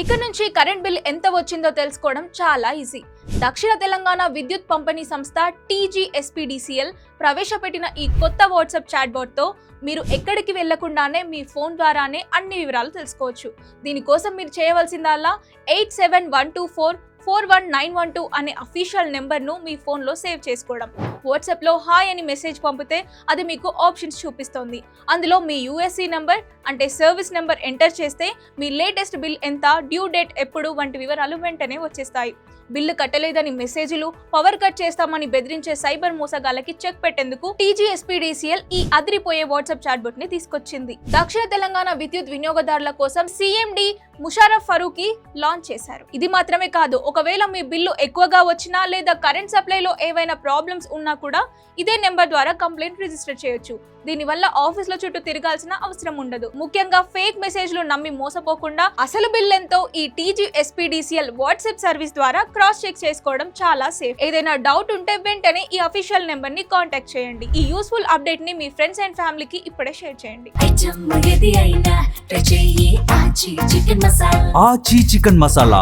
ఇక నుంచి current bill ఎంత వచ్చిందో తెలుసుకోవడం చాలా ఈజీ. దక్షిణ తెలంగాణ విద్యుత్ పంపిణీ సంస్థ TGSPDCL ప్రవేశపెట్టిన ఈ కొత్త వాట్సాప్ చాట్బాట్ తో మీరు ఎక్కడికి వెళ్లకుండానే మీ ఫోన్ ద్వారానే అన్ని వివరాలు తెలుసుకోవచ్చు. దీనికోసం మీరు చేయవలసిందల్లా 8712441912 అనే అఫీషియల్ నెంబర్ను మీ ఫోన్లో సేవ్ చేసుకోవడం. వాట్సాప్లో హాయ్ అని మెసేజ్ పంపితే అది మీకు ఆప్షన్స్ చూపిస్తోంది. అందులో మీ USC నెంబర్ అంటే సర్వీస్ నెంబర్ ఎంటర్ చేస్తే మీ లేటెస్ట్ బిల్ ఎంత, డ్యూ డేట్ ఎప్పుడు వంటి వివరాలు వెంటనే వచ్చేస్తాయి. బిల్లు కట్టలేదని మెసేజ్లు, పవర్ కట్ చేస్తామని బెదిరించే సైబర్ మోసగాళ్ళకి చెక్ పెట్టేందుకు TGSPDCL ఈ అదిరిపోయే వాట్సాప్ చాట్బోట్ ని తీసుకొచ్చింది. దక్షిణ తెలంగాణ విద్యుత్ వినియోగదారుల కోసం CMD ముషారఫ్ ఫరూకీ లాంచ్ చేశారు. ఇది మాత్రమే కాదు, ఒకవేళ మీ బిల్లు ఎక్కువగా వచ్చినా లేదా కరెంట్ సప్లైలో ఏవైనా ప్రాబ్లమ్స్ ఉన్నా కూడా ఇదే నెంబర్ ద్వారా కంప్లైంట్ రిజిస్టర్ చేయొచ్చు. దీనివల్ల ఆఫీసుల చుట్టూ తిరగాల్సిన అవసరం ఉండదు. ముఖ్యంగా ఫేక్ మెసేజ్లు నమ్మి మోసపోకుండా అసలు బిల్ ఎంతో ఈ TGSPDCL వాట్సాప్ సర్వీస్ ద్వారా క్రాస్ చెక్ చేసుకోవడం చాలా సేఫ్. ఏదైనా డౌట్ ఉంటే వెంటనే ఈ అఫీషియల్ నెంబర్ ని కాంటాక్ట్ చేయండి. ఈ యూస్ఫుల్ అప్డేట్ ని మీ ఫ్రెండ్స్ అండ్ ఫ్యామిలీకి ఇప్పుడే షేర్ చేయండి. ఆచి చికెన్ మసాలా